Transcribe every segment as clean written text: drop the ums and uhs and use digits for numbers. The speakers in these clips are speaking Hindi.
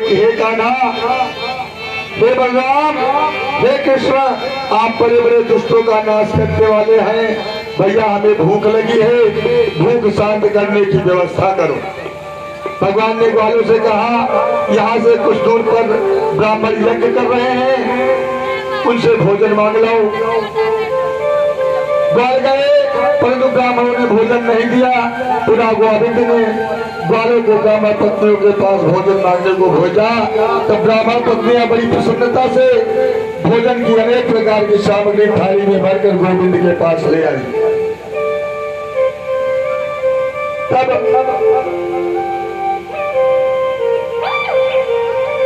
कि हे कान्हा, हे बलराम, हे कृष्ण, आप बड़े बड़े दुष्टों का नाश करने वाले हैं। भैया हमें भूख लगी है, भूख शांत करने की व्यवस्था करो। भगवान ने ग्वालों से कहा, यहाँ से कुछ दूर पर ब्राह्मण यज्ञ कर रहे हैं, उनसे भोजन मांग लो। ग्वाल गए, परंतु ब्राह्मणों ने भोजन नहीं दिया। पुनः गोविंद ने ग्वालों को ब्राह्मण पत्नियों के पास भोजन मांगने को भेजा। तब ब्राह्मण पत्नियां बड़ी प्रसन्नता से भोजन की अनेक प्रकार की सामग्री थाली में भरकर गोविंद के पास ले आई। तब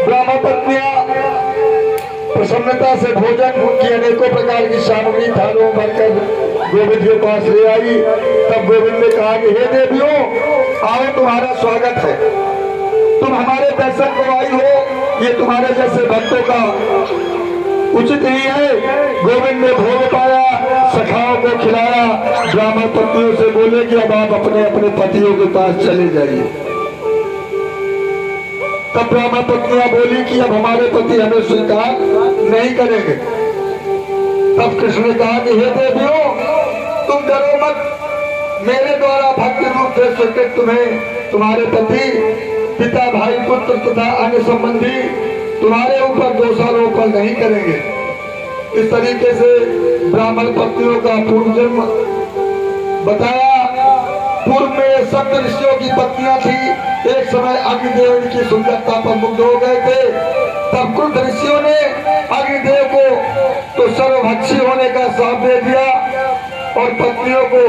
ब्राह्मण पत्नियां प्रसन्नता से भोजन की अनेकों प्रकार की सामग्री थालों में भरकर गोविंद के पास ले आई। तब गोविंद ने कहा कि हे देवियों, आओ, तुम्हारा स्वागत है, तुम हमारे दर्शन को आई हो, ये तुम्हारे जैसे भक्तों का उचित ही है। गोविंद ने भोग पाया, सखाओं को खिलाया। ब्राह्मण पत्नियों से बोले कि अब आप अपने अपने पतियों के पास चले जाइए। तब ब्राह्मण पत्नियां बोली कि अब हमारे पति हमें स्वीकार नहीं करेंगे। तब कृष्ण ने कहा कि हे देवियों, तुम डरो मत, मेरे द्वारा भक्ति रूप से स्वीकृत तुम्हें तुम्हारे पति, पिता, भाई, पुत्र तथा अन्य संबंधी तुम्हारे ऊपर दोषारोपण नहीं करेंगे। इस तरीके से ब्राह्मण पत्नियों का पूर्व जन्म बताया। पूर्व में सप्त ऋषियों की पत्नियां थी। एक समय अग्निदेव की सुंदरता पर मुग्ध हो गए थे। तब क्रुद्ध ऋषियों ने अग्निदेव को तो सर्वभक्षी होने का श्राप दे दिया और पत्नियों को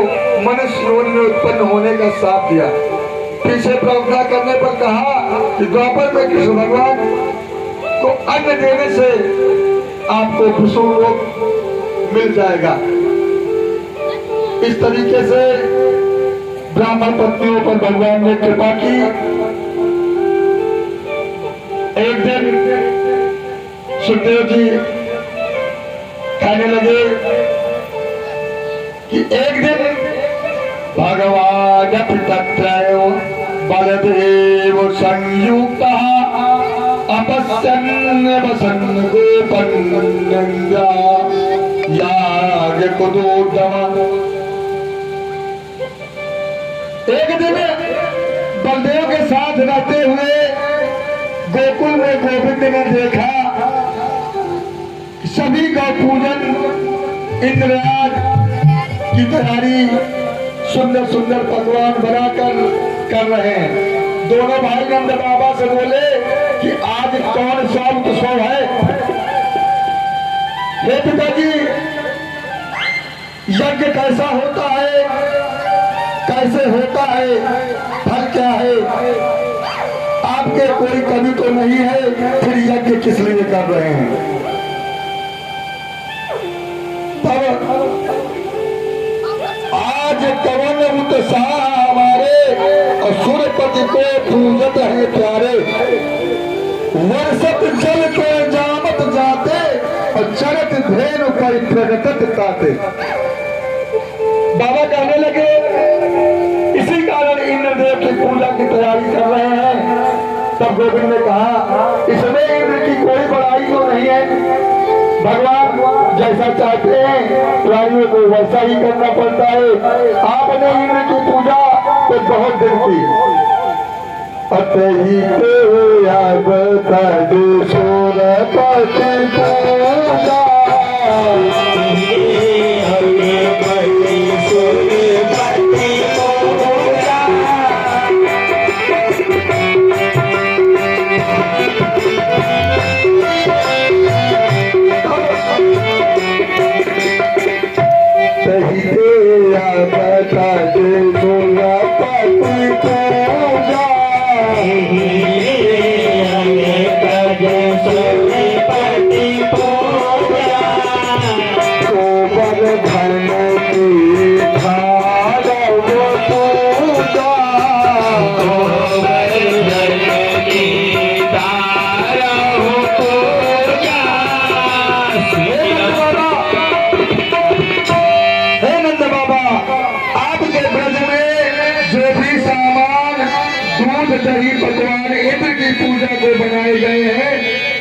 मनुष्य योनि में उत्पन्न होने का श्राप दिया। पीछे प्रार्थना करने पर कहा कि द्वापर में कृष्ण भगवान को अन्न देने से आपको विष्णु लोक मिल जाएगा। इस तरीके से ब्राह्मण पत्नियों पर भगवान ने कृपा की। एक दिन सुखदेव जी कहने लगे कि एक दिन भगवान पितत्रय बलदेव संयुक्त अपश्यन् वसन् गोपन्नंदा याग कुदोदम। एक दिन बलदेव के साथ रहते हुए गोकुल में गोविंद ने देखा सभी गौ पूजन इंद्रराज की तैयारी सुंदर सुंदर पकवान बनाकर कर रहे हैं। दोनों भाई नंद बाबा से बोले कि आज कौन सा उत्सव है। हे पिताजी, यज्ञ कैसा होता है, कैसे होता है, फल क्या है? आपके कोई कमी तो नहीं है, फिर यज्ञ किस लिए कर रहे हैं? तब आज कवन उत्साह हमारे असुरपति को पूजत है प्यारे। वर्षत जल को जामत जाते और चरत धेनु पर प्रगटत ताते। बाबा कहने लगे इसी कारण इंद्रदेव की पूजा की तैयारी कर रहे हैं। तब गोविंद ने कहा इसमें इंद्र की कोई बड़ाई तो नहीं है। भगवान जैसा चाहते हैं प्राणियों को वैसा ही करना पड़ता है। आपने इंद्र की पूजा तो बहुत दिन की। अतही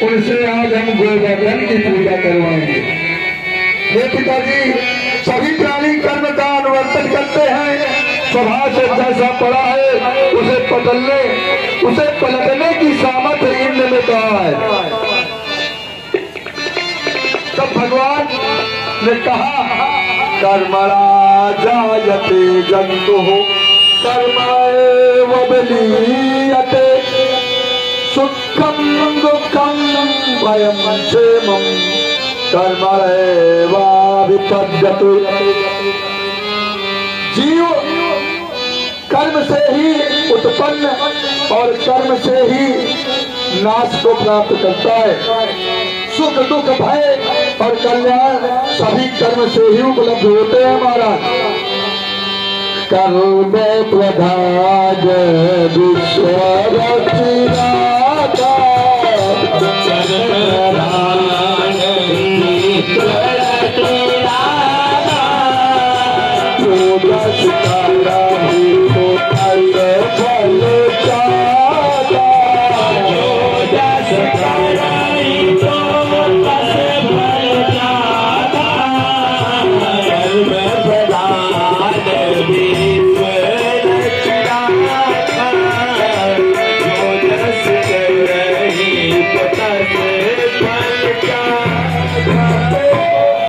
उनसे आज हम गोवर्धन की पूजा करवाएंगे। ये पिताजी सभी प्राणी कर्म का अनुवर्तन करते हैं। स्वभाव से जैसा पड़ा है उसे पलटने की सामर्थ्य इंद्र में कहा है। तब भगवान ने कहा कर्मणा जायते जंतु कर्मैव बलीयते सुखम दुखम भयं क्षेमं कर्मैव विपद्यते। जीव कर्म से ही उत्पन्न और कर्म से ही नाश को प्राप्त करता है। सुख दुख भय और कल्याण सभी कर्म से ही उपलब्ध होते हैं महाराज। कर्म प्रधान विश्व रचयिता पूजा